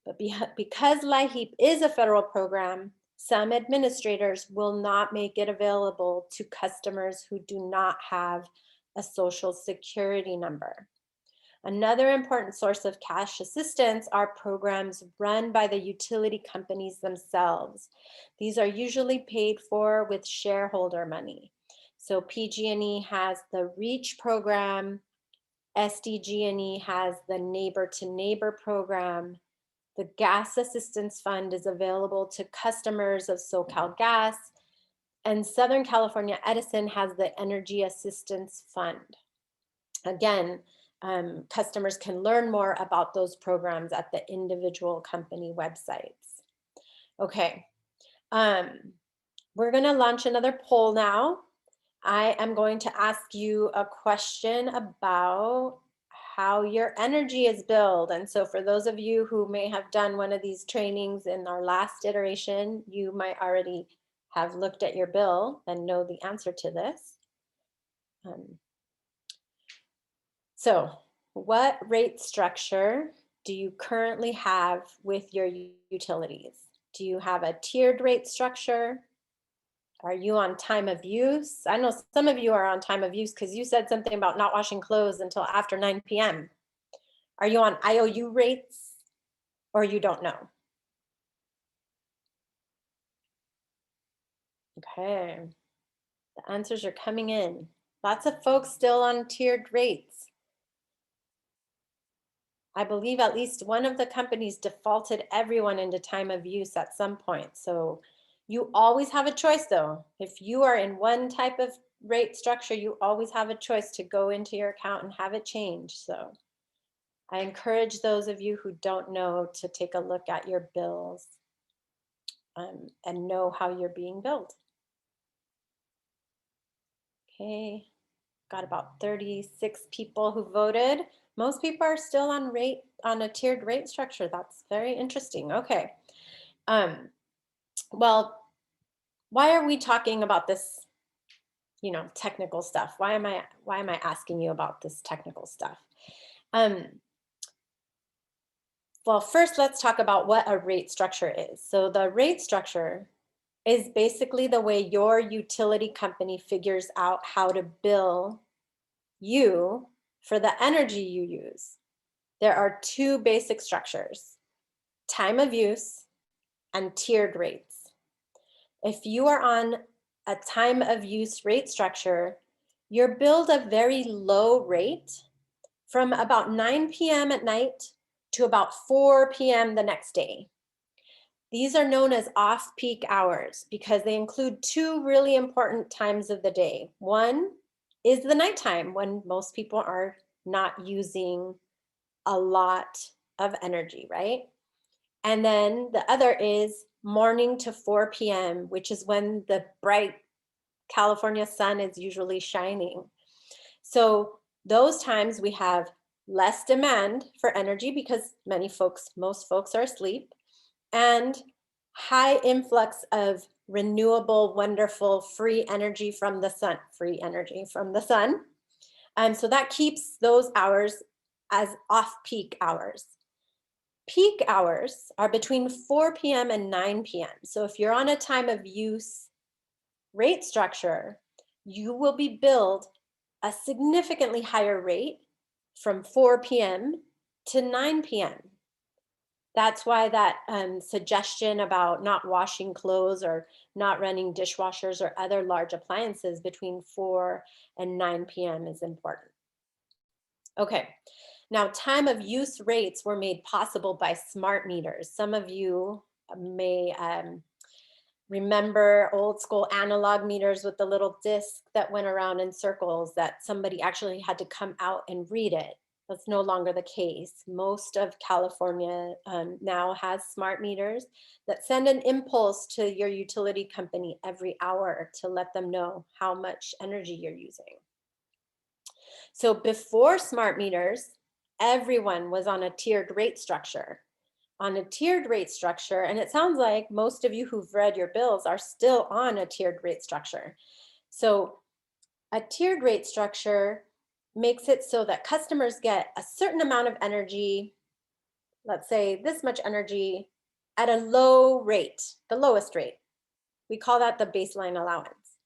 But because LIHEAP is a federal program, some administrators will not make it available to customers who do not have a Social Security number. Another important source of cash assistance are programs run by the utility companies themselves. These are usually paid for with shareholder money. So PG&E has the REACH program, SDG&E has the Neighbor to Neighbor program. The Gas Assistance Fund is available to customers of SoCalGas, and Southern California Edison has the Energy Assistance Fund. Again, customers can learn more about those programs at the individual company websites. Okay, we're gonna launch another poll now. I am going to ask you a question about how your energy is billed. And so for those of you who may have done one of these trainings in our last iteration, you might already have looked at your bill and know the answer to this. So what rate structure do you currently have with your utilities? Do you have a tiered rate structure? Are you on time of use? I know some of you are on time of use because you said something about not washing clothes until after 9 p.m. Are you on IOU rates or you don't know? Okay, the answers are coming in. Lots of folks still on tiered rates. I believe at least one of the companies defaulted everyone into time of use at some point. So you always have a choice though. If you are in one type of rate structure, you always have a choice to go into your account and have it changed. So I encourage those of you who don't know to take a look at your bills and know how you're being billed. Okay, got about 36 people who voted. Most people are still on a tiered rate structure. That's very interesting. Okay. Well, why are we talking about this, technical stuff? Why am I asking you about this technical stuff? Well, first let's talk about what a rate structure is. So the rate structure is basically the way your utility company figures out how to bill you for the energy you use. There are two basic structures: time of use and tiered rates. If you are on a time of use rate structure, you're billed a very low rate from about 9 p.m. at night to about 4 p.m. the next day. These are known as off-peak hours because they include two really important times of the day. One is the nighttime when most people are not using a lot of energy, right? And then the other is morning to 4 p.m., which is when the bright California sun is usually shining. So those times we have less demand for energy because most folks are asleep, and high influx of renewable, wonderful, free energy from the sun, so that keeps those hours as off-peak hours. Peak hours are between 4 p.m. and 9 p.m. So if you're on a time of use rate structure, you will be billed a significantly higher rate from 4 p.m. to 9 p.m. That's why that suggestion about not washing clothes or not running dishwashers or other large appliances between 4 and 9 p.m. is important. Okay, now time of use rates were made possible by smart meters. Some of you may remember old school analog meters with the little disc that went around in circles that somebody actually had to come out and read it. That's no longer the case. Most of California now has smart meters that send an impulse to your utility company every hour to let them know how much energy you're using. So before smart meters, everyone was on a tiered rate structure. On a tiered rate structure, and it sounds like most of you who've read your bills are still on a tiered rate structure. So a tiered rate structure makes it so that customers get a certain amount of energy, let's say this much energy, at a low rate, the lowest rate. We call that the baseline allowance.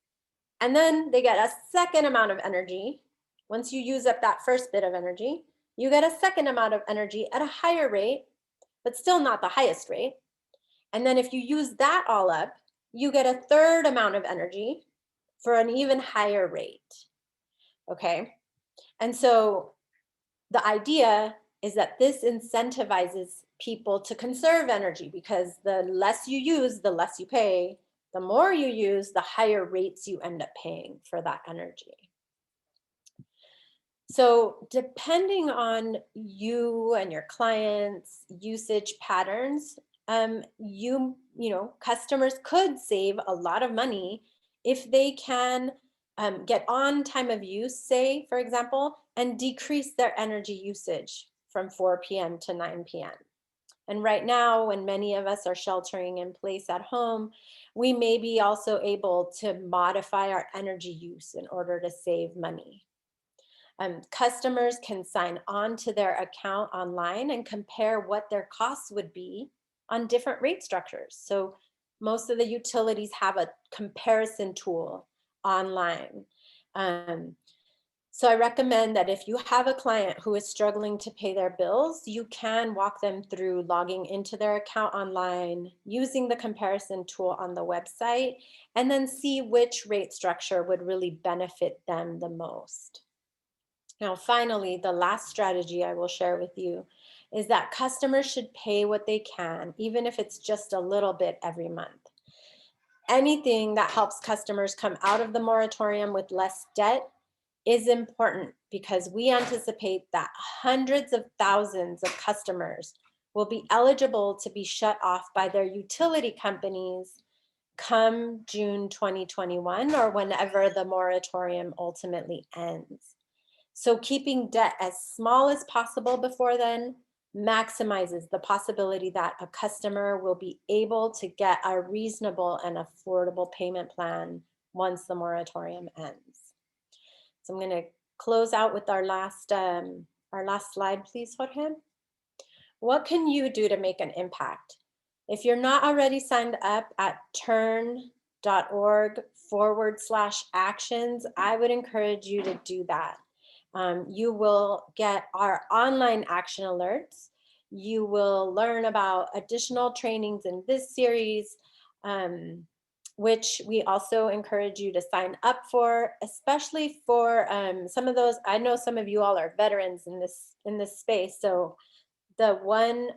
And then they get a second amount of energy. Once you use up that first bit of energy, you get a second amount of energy at a higher rate, but still not the highest rate. And then if you use that all up, you get a third amount of energy for an even higher rate. Okay. And so the idea is that this incentivizes people to conserve energy because the less you use, the less you pay. The more you use, the higher rates you end up paying for that energy. So depending on you and your clients' usage patterns, customers could save a lot of money if they can get on time of use, say, for example, and decrease their energy usage from 4 p.m. to 9 p.m. And right now, when many of us are sheltering in place at home, we may be also able to modify our energy use in order to save money. Customers can sign on to their account online and compare what their costs would be on different rate structures. So most of the utilities have a comparison tool online. So I recommend that if you have a client who is struggling to pay their bills, you can walk them through logging into their account online, using the comparison tool on the website, and then see which rate structure would really benefit them the most. Now, finally, the last strategy I will share with you is that customers should pay what they can, even if it's just a little bit every month. Anything that helps customers come out of the moratorium with less debt is important, because we anticipate that hundreds of thousands of customers will be eligible to be shut off by their utility companies come June 2021, or whenever the moratorium ultimately ends. So keeping debt as small as possible before then maximizes the possibility that a customer will be able to get a reasonable and affordable payment plan once the moratorium ends. So I'm going to close out with our last slide, please, Jorge. What can you do to make an impact? If you're not already signed up at turn.org/actions, I would encourage you to do that. You will get our online action alerts. You will learn about additional trainings in this series, which we also encourage you to sign up for, especially for some of those. I know some of you all are veterans in this space. So the one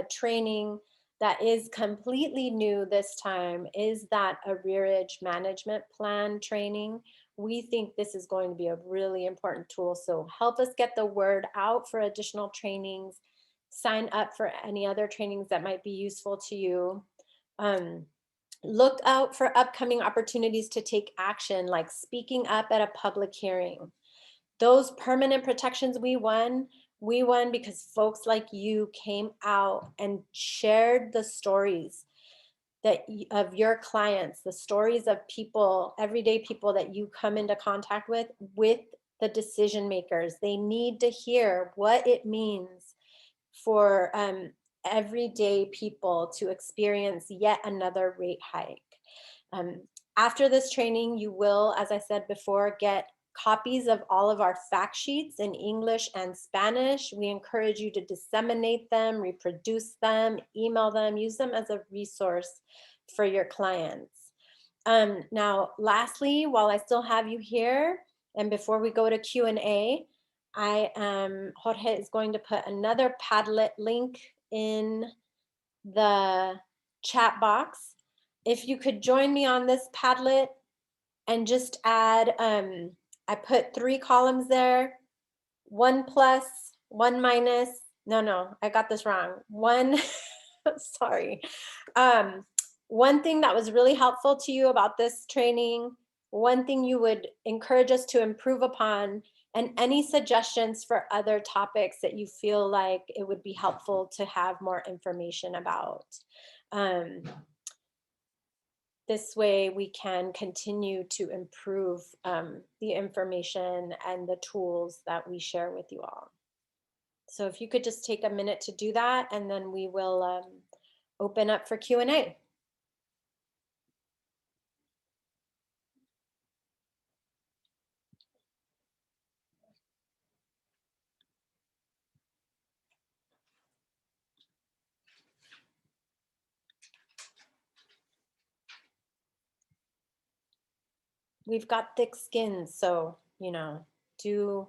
training that is completely new this time is that arrearage management plan training. We think this is going to be a really important tool. So help us get the word out for additional trainings. Sign up for any other trainings that might be useful to you. Look out for upcoming opportunities to take action, like speaking up at a public hearing. Those permanent protections we won because folks like you came out and shared the stories of your clients, the stories of people, everyday people that you come into contact with the decision makers. They need to hear what it means for everyday people to experience yet another rate hike. After this training, you will, as I said before, get copies of all of our fact sheets in English and Spanish. We encourage you to disseminate them, reproduce them, email them, use them as a resource for your clients. Now, lastly, while I still have you here, and before we go to Q&A, Jorge is going to put another Padlet link in the chat box. If you could join me on this Padlet and just add, I put 3 columns there, 1 plus, 1 minus, no, I got this wrong. 1, sorry. One thing that was really helpful to you about this training, one thing you would encourage us to improve upon, and any suggestions for other topics that you feel like it would be helpful to have more information about. This way we can continue to improve the information and the tools that we share with you all. So if you could just take a minute to do that, and then we will open up for Q&A. We've got thick skins, so, do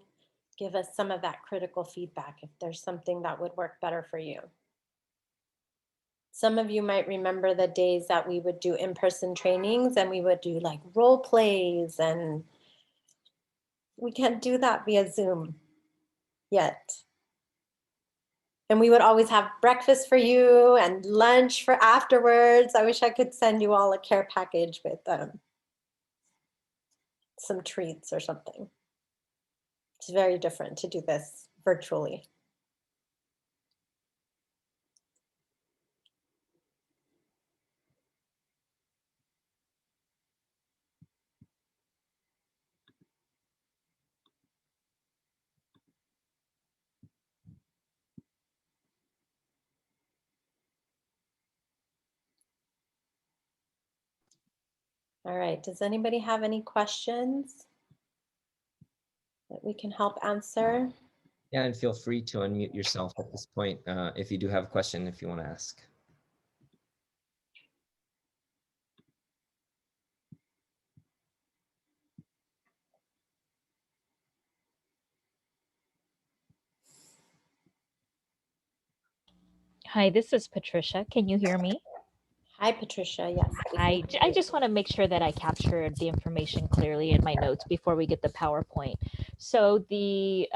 give us some of that critical feedback if there's something that would work better for you. Some of you might remember the days that we would do in-person trainings and we would do like role plays, and we can't do that via Zoom yet. And we would always have breakfast for you and lunch for afterwards. I wish I could send you all a care package with some treats or something. It's very different to do this virtually. All right, does anybody have any questions that we can help answer? Yeah, and feel free to unmute yourself at this point if you do have a question, if you want to ask. Hi, this is Patricia. Can you hear me? Hi, Patricia. Yes. we can I hear you. just want to make sure that I captured the information clearly in my notes before we get the PowerPoint. So the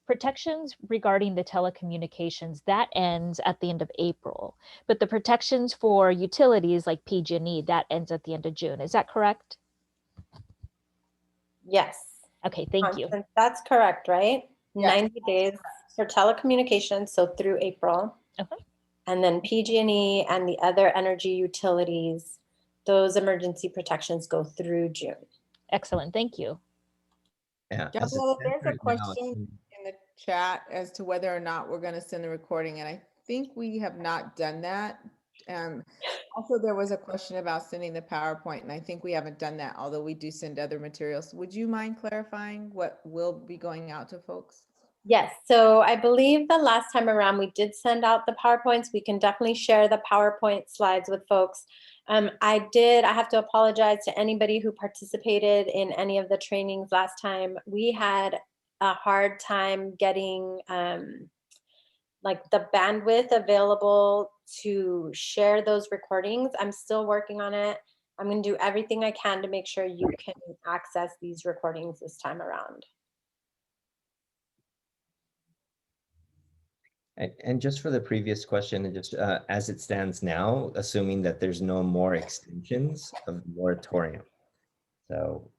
protections regarding the telecommunications, that ends at the end of April, but the protections for utilities like PG&E, that ends at the end of June. Is that correct? Yes. Okay, thank you. Constance, that's correct, right? Yes, 90 days for telecommunications, so through April. Okay. And then PG&E and the other energy utilities, those emergency protections go through June. Excellent, thank you. Yeah, as it Gabriella, stands there's a right now, question in the chat as to whether or not we're going to send the recording, and I think we have not done that. Also, there was a question about sending the PowerPoint, and I think we haven't done that, although we do send other materials. Would you mind clarifying what will be going out to folks? Yes, so I believe the last time around we did send out the PowerPoints. We can definitely share the PowerPoint slides with folks. I have to apologize to anybody who participated in any of the trainings last time. We had a hard time getting like the bandwidth available to share those recordings. I'm still working on it. I'm going to do everything I can to make sure you can access these recordings this time around. And just for the previous question, and just as it stands now, assuming that there's no more extensions of the moratorium. So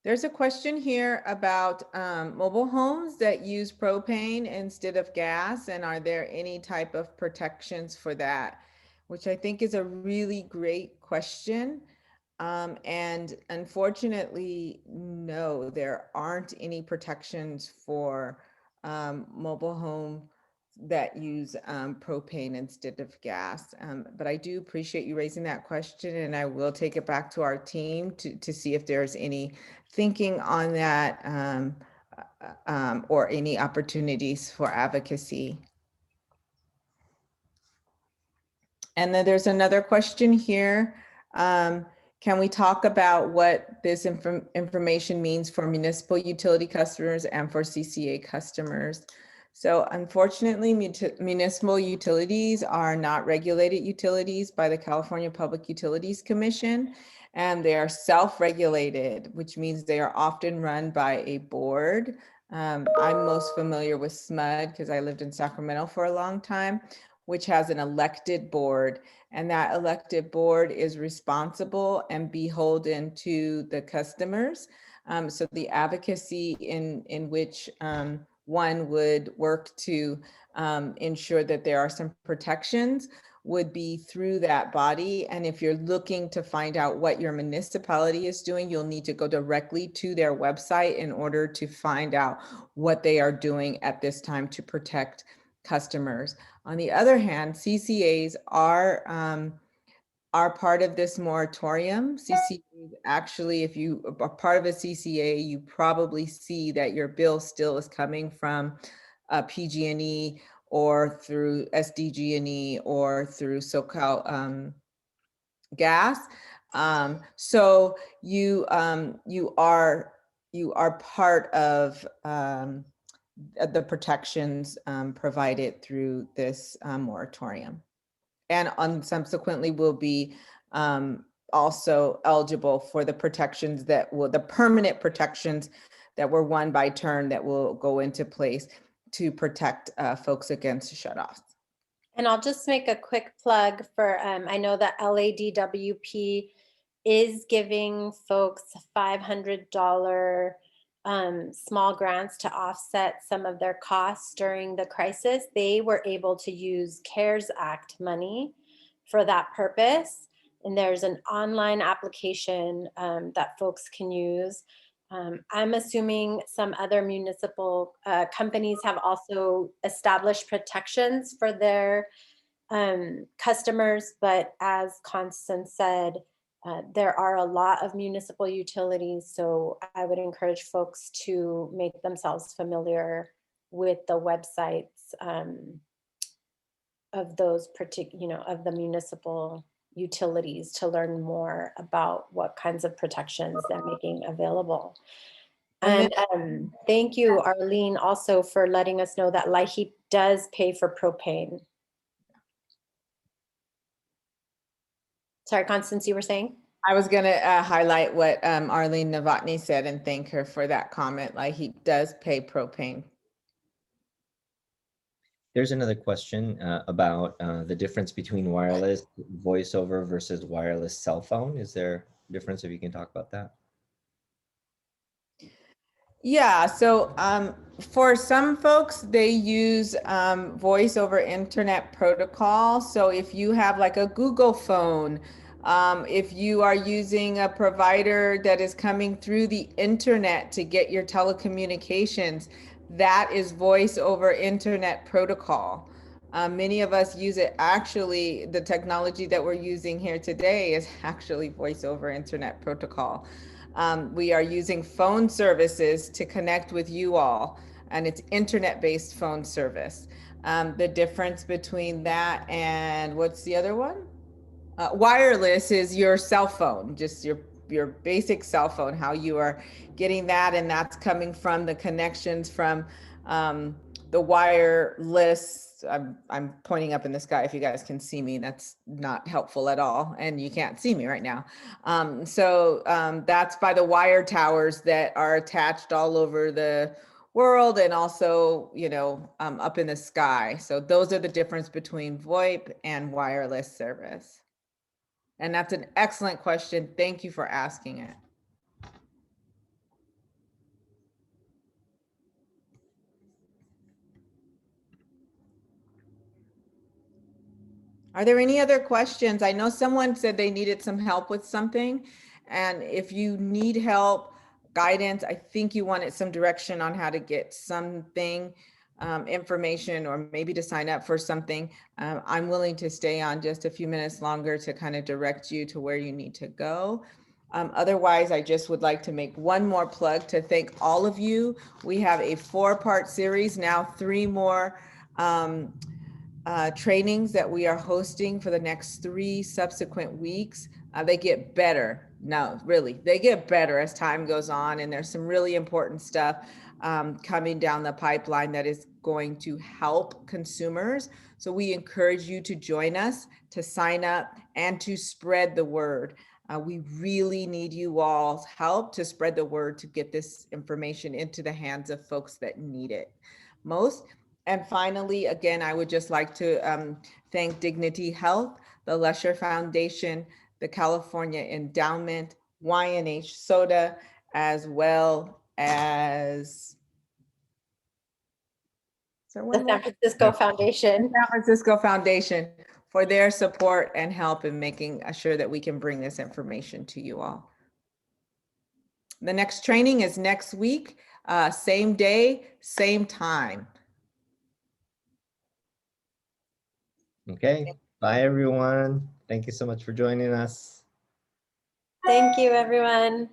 There's a question here about mobile homes that use propane instead of gas, and are there any type of protections for that? Which I think is a really great question. And unfortunately, no, there aren't any protections for mobile home that use propane instead of gas. But I do appreciate you raising that question, and I will take it back to our team to see if there's any thinking on that or any opportunities for advocacy. And then there's another question here. Can we talk about what this information means for municipal utility customers and for CCA customers? So unfortunately, municipal utilities are not regulated utilities by the California Public Utilities Commission, and they are self-regulated, which means they are often run by a board. I'm most familiar with SMUD because I lived in Sacramento for a long time, which has an elected board, and that elected board is responsible and beholden to the customers. So the advocacy in which one would work to ensure that there are some protections would be through that body. And if you're looking to find out what your municipality is doing, you'll need to go directly to their website in order to find out what they are doing at this time to protect customers. On the other hand, CCAs are part of this moratorium. CCAs, actually, if you are part of a CCA, you probably see that your bill still is coming from PG&E or through SDG&E or through SoCal Gas. So you are part of the protections provided through this moratorium, and subsequently will be also eligible for the protections the permanent protections that were won by turn that will go into place to protect folks against shutoffs. And I'll just make a quick plug for, I know that LADWP is giving folks $500 small grants to offset some of their costs during the crisis. They were able to use CARES Act money for that purpose. And there's an online application that folks can use. I'm assuming some other municipal companies have also established protections for their customers, but as Constance said, there are a lot of municipal utilities, so I would encourage folks to make themselves familiar with the websites of those of the municipal utilities to learn more about what kinds of protections they're making available. And thank you, Arlene, also for letting us know that LIHEAP does pay for propane. Sorry, Constance, you were saying? I was going to highlight what Arlene Novotny said and thank her for that comment. LIHEAP does pay propane. There's another question about the difference between wireless voice over versus wireless cell phone. Is there a difference, if you can talk about that? Yeah, so for some folks, they use voice over internet protocol. So if you have like a Google phone, if you are using a provider that is coming through the internet to get your telecommunications, that is voice over internet protocol. Many of us use it. Actually, the technology that we're using here today is actually voice over internet protocol. We are using phone services to connect with you all, and it's internet-based phone service. The difference between that and what's the other one? Wireless is your cell phone, just your basic cell phone, how you are getting that, and that's coming from the connections from the wireless. I'm pointing up in the sky if you guys can see me. That's not helpful at all, and you can't see me right now. So that's by the wire towers that are attached all over the world and also, you know, up in the sky. So those are the difference between VoIP and wireless service. And that's an excellent question. Thank you for asking it. Are there any other questions? I know someone said they needed some help with something. And if you need help, guidance, I think you wanted some direction on how to get something, information, or maybe to sign up for something. I'm willing to stay on just a few minutes longer to kind of direct you to where you need to go. Otherwise, I just would like to make one more plug to thank all of you. We have a 4-part series, now 3 more trainings that we are hosting for the next 3 subsequent weeks. They get better. No, really, they get better as time goes on. And there's some really important stuff coming down the pipeline that is going to help consumers. So we encourage you to join us, to sign up, and to spread the word. We really need you all's help to spread the word to get this information into the hands of folks that need it most. And finally, again, I would just like to thank Dignity Health, the Lesher Foundation, the California Endowment, YNH Soda, as well as the San Francisco Foundation. San Francisco Foundation for their support and help in making sure that we can bring this information to you all. The next training is next week, same day, same time. Okay, bye everyone. Thank you so much for joining us. Thank you, everyone.